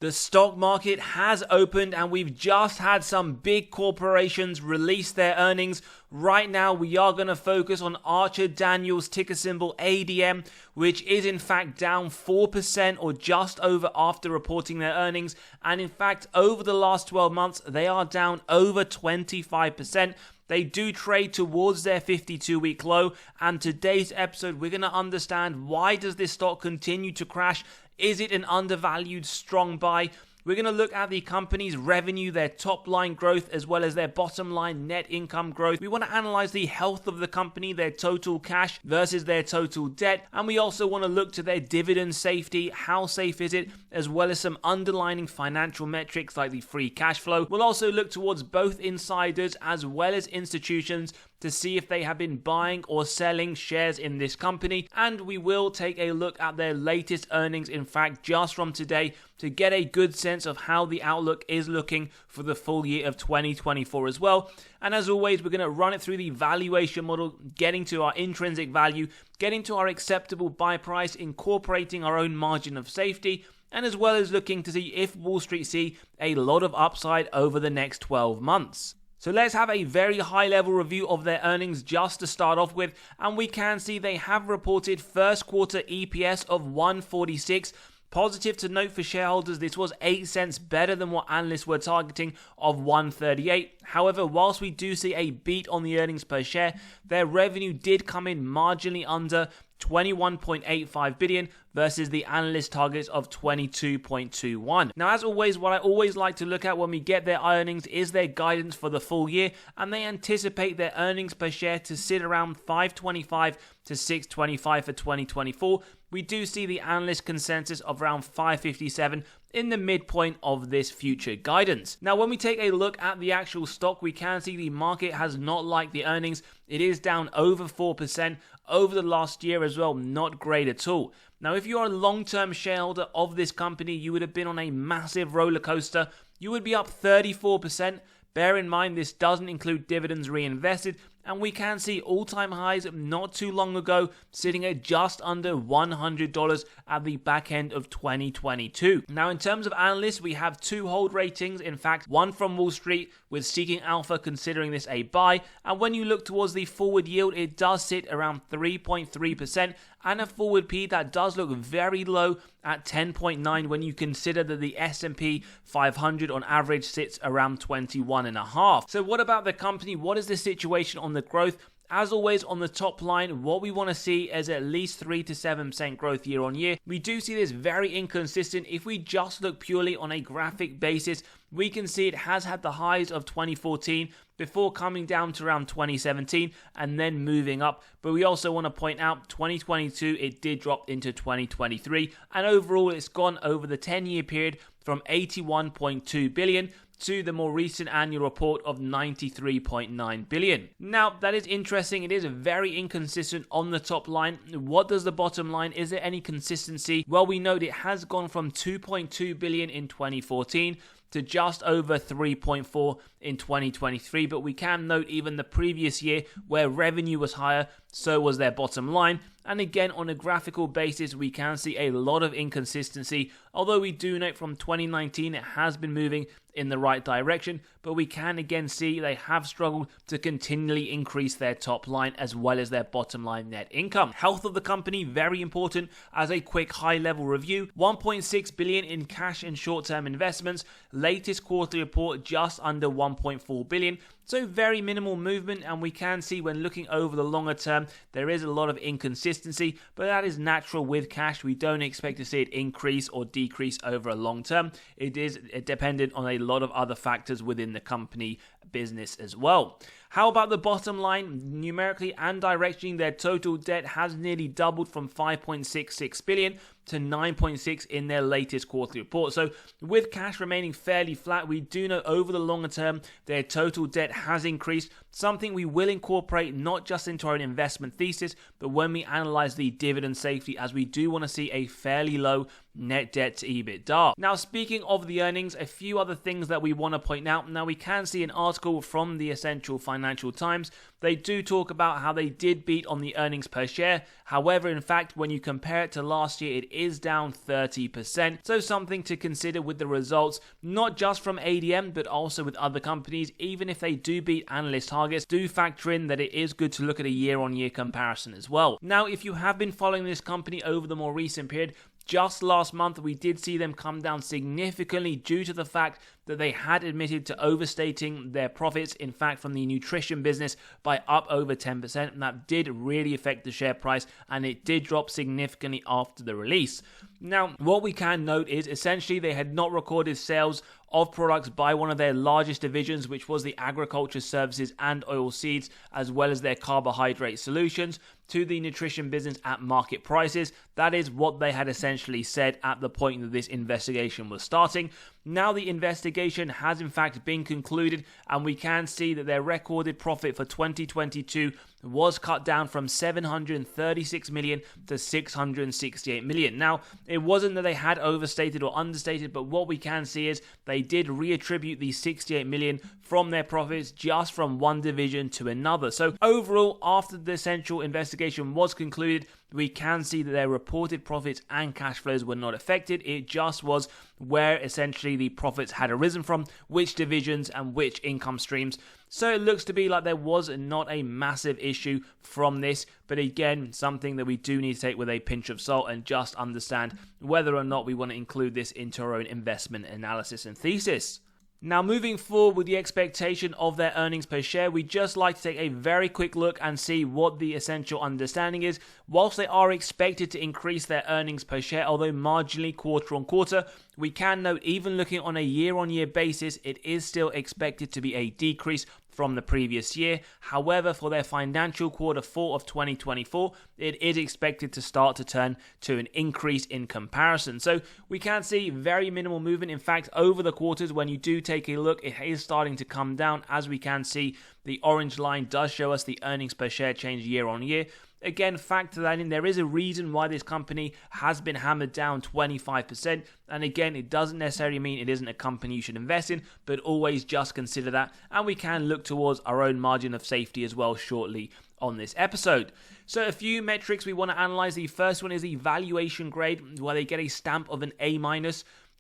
The stock market has opened and we've just had some big corporations release their earnings. Right now we are going to focus on Archer-Daniels, ticker symbol ADM, which is in fact down 4% or just over after reporting their earnings. And in fact, over the last 12 months, they are down over 25%. They do trade towards their 52-week low, and today's episode we're going to understand why does this stock continue to crash. Is it an undervalued strong buy? We're going to look at the company's revenue, their top line growth, as well as their bottom line net income growth. We want to analyze the health of the company, their total cash versus their total debt. And we also want to look to their dividend safety. How safe is it? As well as some underlying financial metrics like the free cash flow. We'll also look towards both insiders as well as institutions to see if they have been buying or selling shares in this company. And we will take a look at their latest earnings, in fact, just from today, to get a good sense of how the outlook is looking for the full year of 2024 as well. And as always, we're going to run it through the valuation model, getting to our intrinsic value, getting to our acceptable buy price, incorporating our own margin of safety, and as well as looking to see if Wall Street see a lot of upside over the next 12 months. So let's have a very high level review of their earnings just to start off with, and we can see they have reported first quarter EPS of 146. Positive to note for shareholders, this was 8 cents better than what analysts were targeting of 138. However, whilst we do see a beat on the earnings per share, their revenue did come in marginally under 21.85 billion versus the analyst targets of 22.21. Now, as always, what I always like to look at when we get their earnings is their guidance for the full year, and they anticipate their earnings per share to sit around 525 to 625 for 2024. We do see the analyst consensus of around 557 in the midpoint of this future guidance. Now, when we take a look at the actual stock, we can see the market has not liked the earnings. It is down over 4% over the last year as well. Not great at all. Now, if you're a long-term shareholder of this company, you would have been on a massive roller coaster. You would be up 34%. Bear in mind, this doesn't include dividends reinvested, and we can see all-time highs not too long ago, sitting at just under $100 at the back end of 2022. Now, in terms of analysts, we have 2 hold ratings. In fact, one from Wall Street with Seeking Alpha considering this a buy. And when you look towards the forward yield, it does sit around 3.3%, and a forward P that does look very low at 10.9 when you consider that the S&P 500 on average sits around 21.5. So what about the company? What is the situation on the growth? As always, on the top line, what we want to see is at least 3 to 7% growth year on year. We do see this very inconsistent. If we just look purely on a graphic basis, we can see it has had the highs of 2014 before coming down to around 2017 and then moving up. But we also want to point out 2022, it did drop into 2023. And overall, it's gone over the 10-year period from 81.2 billion to the more recent annual report of 93.9 billion. Now, that is interesting. It is very inconsistent on the top line. What does the bottom line? Is there any consistency? Well, we note it has gone from 2.2 billion in 2014 to just over 3.4 in 2023, but we can note even the previous year where revenue was higher, so was their bottom line. And again, on a graphical basis, we can see a lot of inconsistency, although we do note from 2019 it has been moving in the right direction, but we can again see they have struggled to continually increase their top line as well as their bottom line net income. Health of the company, very important. As a quick high level review, 1.6 billion in cash and short-term investments. Latest quarterly report just under 1.4 billion. So very minimal movement, and we can see when looking over the longer term, there is a lot of inconsistency, but that is natural with cash. We don't expect to see it increase or decrease over a long term. It is dependent on a lot of other factors within the company business as well. How about the bottom line? Numerically and directionally, their total debt has nearly doubled from 5.66 billion to 9.6 in their latest quarterly report. So with cash remaining fairly flat, we do know over the longer term their total debt has increased, something we will incorporate not just into our investment thesis, but when we analyze the dividend safety, as we do want to see a fairly low net debt to EBITDA. Now, speaking of the earnings, a few other things that we want to point out. Now, we can see an article from the Essential Financial Times. They do talk about how they did beat on the earnings per share. However, in fact, when you compare it to last year, it is down 30%. So something to consider with the results, not just from ADM, but also with other companies. Even if they do beat analyst targets, do factor in that it is good to look at a year-on-year comparison as well. Now, if you have been following this company over the more recent period, just last month, we did see them come down significantly due to the fact that they had admitted to overstating their profits, in fact, from the nutrition business by up over 10%, and that did really affect the share price, and it did drop significantly after the release. Now, what we can note is essentially they had not recorded sales of products by one of their largest divisions, which was the agriculture services and oilseeds, as well as their carbohydrate solutions, to the nutrition business at market prices. That is what they had essentially said at the point that this investigation was starting. Now the investigation has in fact been concluded, and we can see that their recorded profit for 2022 was cut down from 736 million to 668 million. Now, it wasn't that they had overstated or understated, but what we can see is they did reattribute the 68 million from their profits just from one division to another. So overall, after the essential investigation was concluded, we can see that their reported profits and cash flows were not affected. It just was where essentially the profits had arisen from, which divisions and which income streams. So it looks to be like there was not a massive issue from this, but again, something that we do need to take with a pinch of salt and just understand whether or not we want to include this into our own investment analysis and thesis. Now, moving forward with the expectation of their earnings per share, we just like to take a very quick look and see what the essential understanding is. Whilst they are expected to increase their earnings per share, although marginally quarter on quarter, we can note even looking on a year-on-year basis, it is still expected to be a decrease from the previous year. However, for their financial quarter 4 of 2024, it is expected to start to turn to an increase in comparison. So we can see very minimal movement. In fact, over the quarters, when you do take a look, it is starting to come down. As we can see, the orange line does show us the earnings per share change year on year. Again, factor that in. There is a reason why this company has been hammered down 25%. And again, it doesn't necessarily mean it isn't a company you should invest in, but always just consider that. And we can look towards our own margin of safety as well shortly on this episode. So a few metrics we want to analyze. The first one is the valuation grade, where they get a stamp of an A-.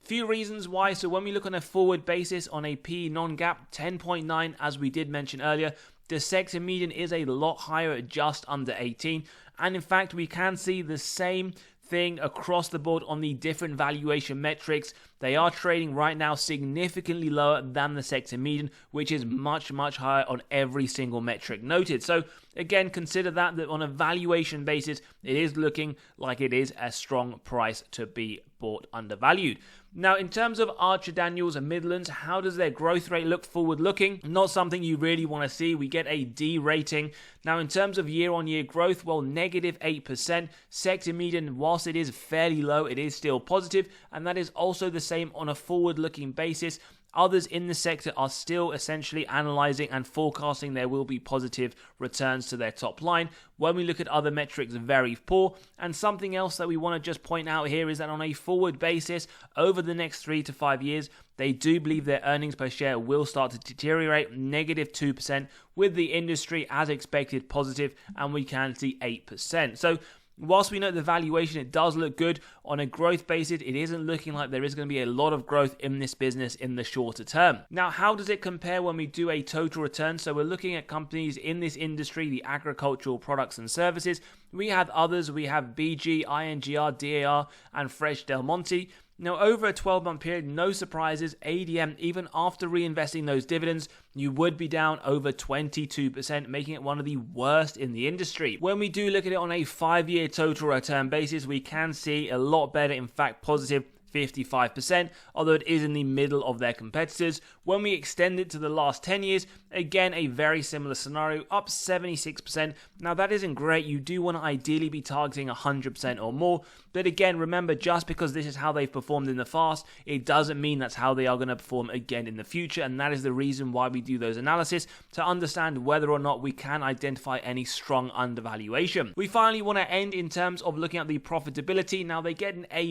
Few reasons why. So when we look on a forward basis on a P non-GAAP, 10.9, as we did mention earlier, the sector median is a lot higher at just under 18. And in fact, we can see the same thing across the board on the different valuation metrics. They are trading right now significantly lower than the sector median, which is much, much higher on every single metric noted. So again, consider that on a valuation basis, it is looking like it is a strong price to be bought undervalued. Now, in terms of Archer-Daniels-Midland, how does their growth rate look forward looking? Not something you really want to see. We get a D rating. Now, in terms of year-on-year growth, well, negative 8%. Sector median, whilst it is fairly low, it is still positive, and that is also the same on a forward-looking basis. Others in the sector are still essentially analysing and forecasting there will be positive returns to their top line. When we look at other metrics, very poor. And something else that we want to just point out here is that on a forward basis, over the next 3 to 5 years, they do believe their earnings per share will start to deteriorate, negative 2%, with the industry as expected positive, and we can see 8%. So whilst we know the valuation, it does look good. On a growth basis, it isn't looking like there is going to be a lot of growth in this business in the shorter term. Now, how does it compare when we do a total return? So we're looking at companies in this industry, the agricultural products and services. We have others. We have BG, INGR, DAR, and Fresh Del Monte. Now, over a 12-month period, no surprises, ADM, even after reinvesting those dividends, you would be down over 22%, making it one of the worst in the industry. When we do look at it on a 5-year total return basis, we can see a lot better, in fact positive, 55%, although it is in the middle of their competitors. When we extend it to the last 10 years, again, a very similar scenario, up 76%. Now, that isn't great. You do want to ideally be targeting 100% or more. But again, remember, just because this is how they've performed in the past, it doesn't mean that's how they are going to perform again in the future. And that is the reason why we do those analysis, to understand whether or not we can identify any strong undervaluation. We finally want to end in terms of looking at the profitability. Now, they get an A-.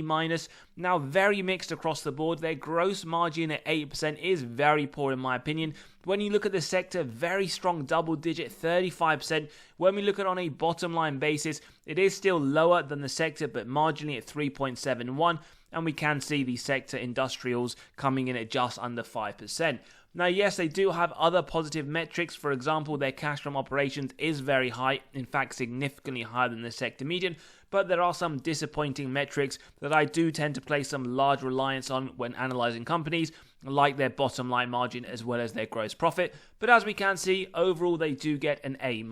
Now, very mixed across the board. Their gross margin at 8% is very poor in my opinion. When you look at the sector, very strong double digit, 35%. When we look at it on a bottom line basis, it is still lower than the sector, but marginally at 3.71. And we can see the sector industrials coming in at just under 5%. Now, yes, they do have other positive metrics. For example, their cash from operations is very high, in fact, significantly higher than the sector median. But there are some disappointing metrics that I do tend to place some large reliance on when analyzing companies, like their bottom line margin as well as their gross profit. But as we can see, overall, they do get an A-.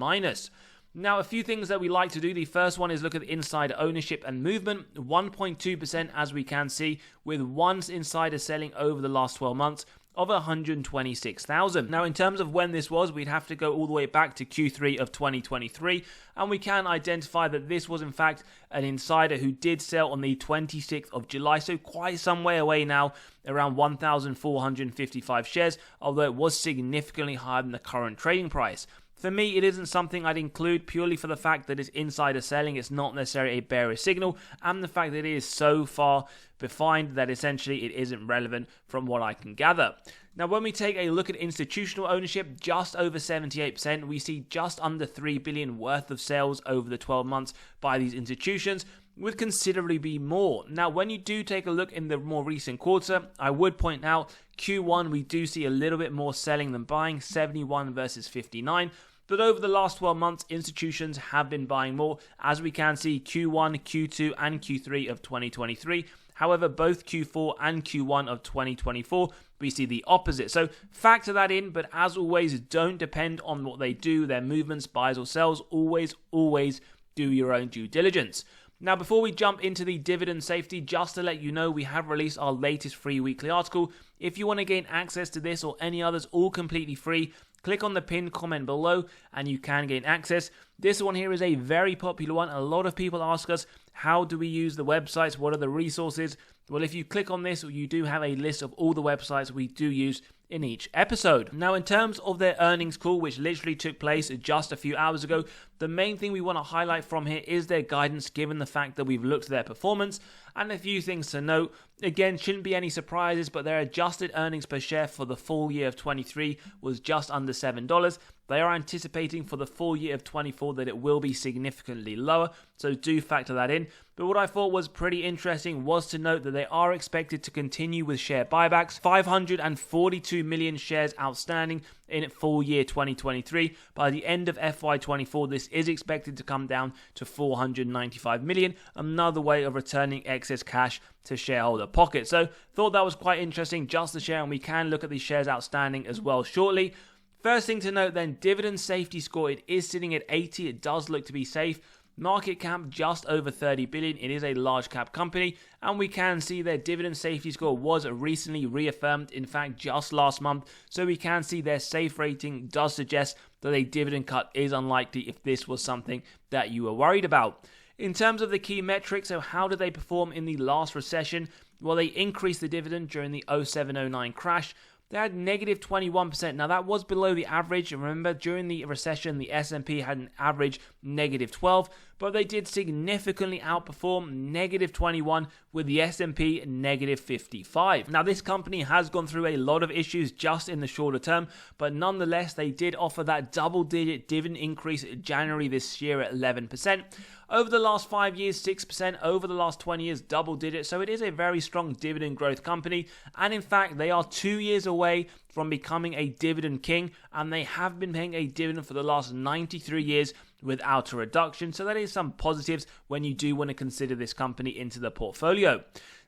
Now, a few things that we like to do. The first one is look at insider ownership and movement. 1.2% as we can see, with one insider selling over the last 12 months of 126,000. Now, in terms of when this was, we'd have to go all the way back to Q3 of 2023, and we can identify that this was in fact an insider who did sell on the 26th of July, so quite some way away now, around 1,455 shares, although it was significantly higher than the current trading price. For me, it isn't something I'd include purely for the fact that it's insider selling. It's not necessarily a bearish signal, and the fact that it is so far behind that essentially it isn't relevant from what I can gather. Now, when we take a look at institutional ownership, just over 78%, we see just under 3 billion worth of sales over the 12 months by these institutions, would considerably be more. Now, when you do take a look in the more recent quarter, I would point out Q1, we do see a little bit more selling than buying, 71 versus 59. But over the last 12 months, institutions have been buying more, as we can see Q1, Q2, and Q3 of 2023. However, both Q4 and Q1 of 2024, we see the opposite. So factor that in, but as always, don't depend on what they do, their movements, buys or sells. Always do your own due diligence. Now, before we jump into the dividend safety, just to let you know, we have released our latest free weekly article. If you want to gain access to this or any others, all completely free, click on the pinned comment below and you can gain access. This one here is a very popular one. A lot of people ask us, how do we use the websites? What are the resources? Well, if you click on this, you do have a list of all the websites we do use in each episode. Now, in terms of their earnings call, which literally took place just a few hours ago, the main thing we want to highlight from here is their guidance, given the fact that we've looked at their performance. And a few things to note, again, shouldn't be any surprises, but their adjusted earnings per share for the full year of 23 was just under $7. They are anticipating for the full year of 24 that it will be significantly lower, so do factor that in. But what I thought was pretty interesting was to note that they are expected to continue with share buybacks, 542 million shares outstanding in full year 2023. By the end of FY24, this is expected to come down to 495 million, another way of returning excess cash to shareholder pockets. So thought that was quite interesting just to share, and we can look at the shares outstanding as well shortly. First thing to note then, dividend safety score, it is sitting at 80. It does look to be safe. Market cap just over 30 billion. It is a large cap company, and we can see their dividend safety score was recently reaffirmed, in fact just last month, so we can see their safe rating does suggest that a dividend cut is unlikely if this was something that you were worried about. In terms of the key metrics, so how did they perform in the last recession? Well, they increased the dividend during the 07-09 crash. They had negative 21%. Now, that was below the average. Remember, during the recession, the S&P had an average negative 12, but they did significantly outperform negative 21 with the S&P negative 55. Now, this company has gone through a lot of issues just in the shorter term, but nonetheless, they did offer that double-digit dividend increase in January this year at 11%. Over the last 5 years, 6%. Over the last 20 years, double digits. So it is a very strong dividend growth company. And in fact, they are 2 years away from becoming a dividend king. And they have been paying a dividend for the last 93 years, without a reduction. So that is some positives when you do want to consider this company into the portfolio.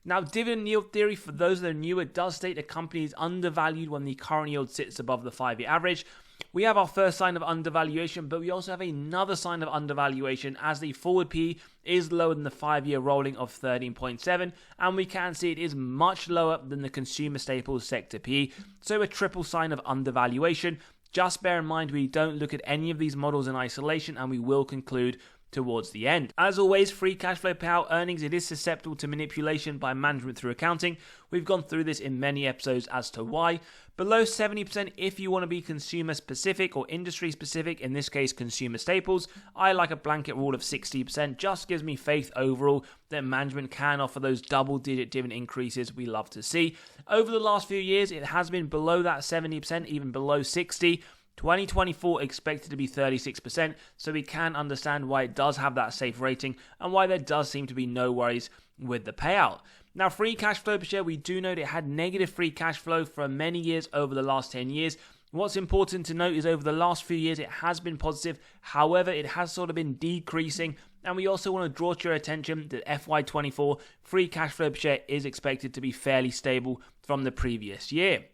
Now, dividend yield theory, for those that are new, it does state a company is undervalued when the current yield sits above the 5-year average. We have our first sign of undervaluation, but we also have another sign of undervaluation as the forward PE is lower than the 5-year rolling of 13.7, and we can see it is much lower than the consumer staples sector PE, so a triple sign of undervaluation. Just bear in mind we don't look at any of these models in isolation, and we will conclude towards the end. As always, free cash flow payout earnings, it is susceptible to manipulation by management through accounting. We've gone through this in many episodes as to why. Below 70% if you want to be consumer specific or industry specific, in this case consumer staples. I like a blanket rule of 60%, just gives me faith overall that management can offer those double-digit dividend increases we love to see. Over the last few years, it has been below that 70%, even below 60%. 2024 expected to be 36%, so we can understand why it does have that safe rating and why there does seem to be no worries with the payout. Now, free cash flow per share, we do note it had negative free cash flow for many years over the last 10 years. What's important to note is over the last few years it has been positive, however it has sort of been decreasing, and we also want to draw to your attention that FY24 free cash flow per share is expected to be fairly stable from the previous year.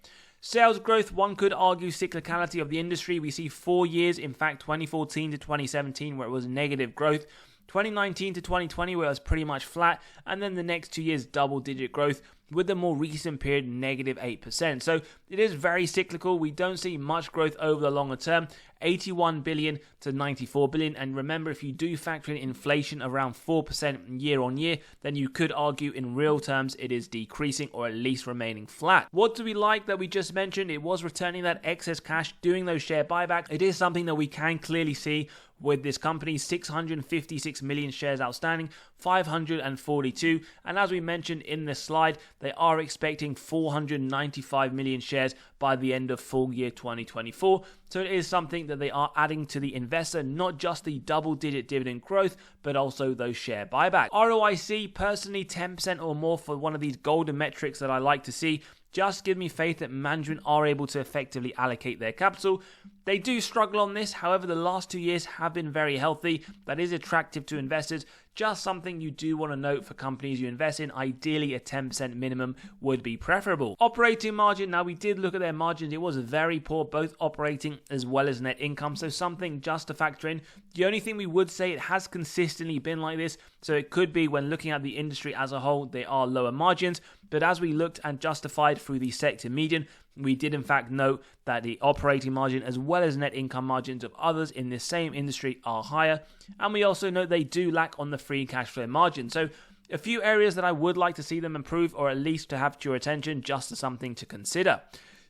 Sales growth, one could argue cyclicality of the industry. We see 4 years, in fact 2014 to 2017 where it was negative growth, 2019 to 2020 where it was pretty much flat, and then the next 2 years double-digit growth, with the more recent period negative 8%. So it is very cyclical. We don't see much growth over the longer term, 81 billion to 94 billion. And remember, if you do factor in inflation around 4% year on year, then you could argue in real terms it is decreasing or at least remaining flat. What do we like that we just mentioned? It was returning that excess cash, doing those share buybacks. It is something that we can clearly see with this company, 656 million shares outstanding, 542, and as we mentioned in this slide, they are expecting 495 million shares by the end of full year 2024. So it is something that they are adding to the investor, not just the double-digit dividend growth, but also those share buybacks. ROIC, personally 10% or more for one of these golden metrics that I like to see. Just give me faith that management are able to effectively allocate their capital. They do struggle on this, however the last 2 years have been very healthy. That is attractive to investors. Just something you do want to note for companies you invest in. Ideally a 10% minimum would be preferable. Operating margin, now we did look at their margins. It was very poor, both operating as well as net income, so something just to factor in. The only thing we would say, it has consistently been like this, so it could be when looking at the industry as a whole, they are lower margins, but as we looked and justified through the sector median, we did in fact note that the operating margin as well as net income margins of others in this same industry are higher, and we also note they do lack on the free cash flow margin. So a few areas that I would like to see them improve, or at least to have to your attention, just as something to consider.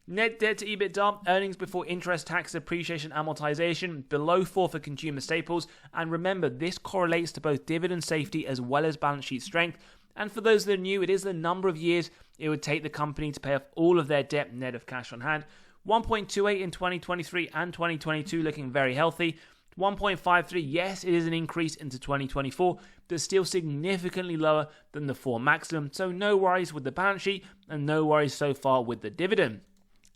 Net debt to EBITDA, earnings before interest, tax, depreciation, amortization, below 4 for consumer staples, and remember this correlates to both dividend safety as well as balance sheet strength. And for those that are new, it is the number of years it would take the company to pay off all of their debt net of cash on hand. 1.28 in 2023 and 2022 looking very healthy. 1.53, yes, it is an increase into 2024, but still significantly lower than the 4 maximum. So no worries with the balance sheet and no worries so far with the dividend.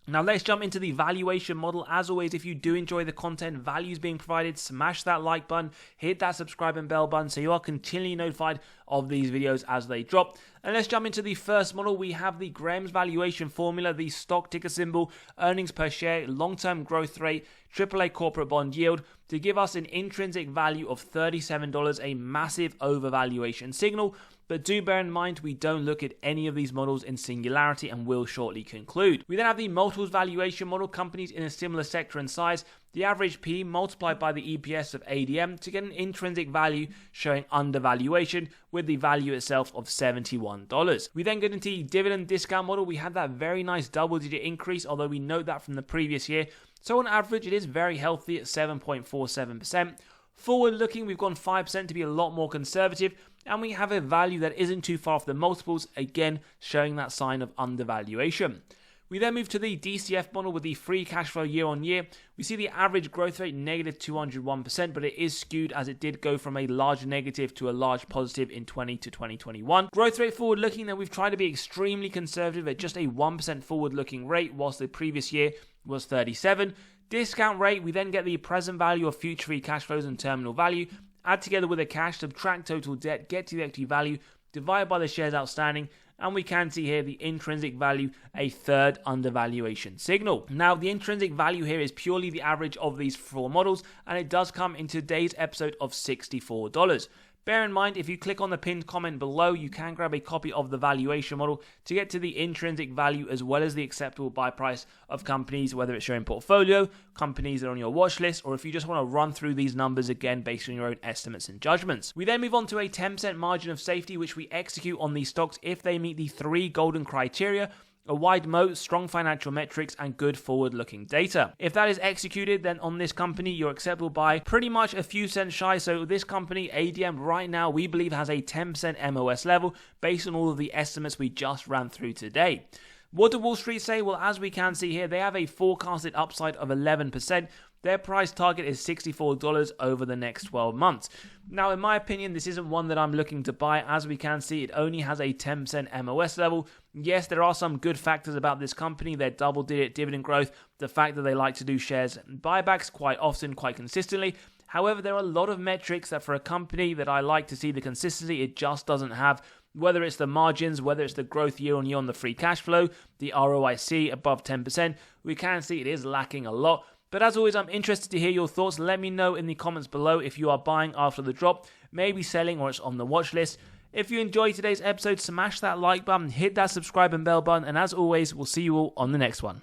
Now let's jump into the valuation model. As always, if you do enjoy the content, values being provided, smash that like button, hit that subscribe and bell button so you are continually notified of these videos as they drop. And let's jump into the first model. We have the Graham's valuation formula, the stock ticker symbol, earnings per share, long-term growth rate, AAA corporate bond yield, to give us an intrinsic value of $37, a massive overvaluation signal. But do bear in mind, we don't look at any of these models in singularity and will shortly conclude. We then have the multiples valuation model, companies in a similar sector and size, the average P multiplied by the EPS of ADM to get an intrinsic value showing undervaluation with the value itself of $71. We then get into the dividend discount model. We had that very nice double-digit increase, although we note that from the previous year. So on average, it is very healthy at 7.47%. Forward looking, we've gone 5% to be a lot more conservative, and we have a value that isn't too far off the multiples, again showing that sign of undervaluation. We then move to the DCF model with the free cash flow year on year. We see the average growth rate negative 201%, but it is skewed as it did go from a large negative to a large positive in 20 to 2021. Growth rate forward looking, then we've tried to be extremely conservative at just a 1% forward looking rate, whilst the previous year was 37. Discount rate, we then get the present value of future free cash flows and terminal value, add together with the cash, subtract total debt, get to the equity value, divide by the shares outstanding, and we can see here the intrinsic value, a third undervaluation signal. Now, the intrinsic value here is purely the average of these four models, and it does come in today's episode of $64. Bear in mind, if you click on the pinned comment below, you can grab a copy of the valuation model to get to the intrinsic value as well as the acceptable buy price of companies, whether it's your own portfolio, companies that are on your watch list, or if you just want to run through these numbers again based on your own estimates and judgments. We then move on to a 10% margin of safety, which we execute on these stocks if they meet the 3 golden criteria: a wide moat, strong financial metrics, and good forward-looking data. If that is executed, then on this company, you're acceptable by pretty much a few cents shy. So this company, ADM, right now, we believe has a 10% MOS level based on all of the estimates we just ran through today. What do Wall Street say? Well, as we can see here, they have a forecasted upside of 11%. Their price target is $64 over the next 12 months. Now, in my opinion, this isn't one that I'm looking to buy. As we can see, it only has a 10% MOS level. Yes, there are some good factors about this company, their double-digit dividend growth, the fact that they like to do shares buybacks quite often, quite consistently. However, there are a lot of metrics that for a company that I like to see the consistency, it just doesn't have. Whether it's the margins, whether it's the growth year on year on the free cash flow, the ROIC above 10%, we can see it is lacking a lot. But as always, I'm interested to hear your thoughts. Let me know in the comments below if you are buying after the drop, maybe selling, or it's on the watch list. If you enjoyed today's episode, smash that like button, hit that subscribe and bell button, and as always, we'll see you all on the next one.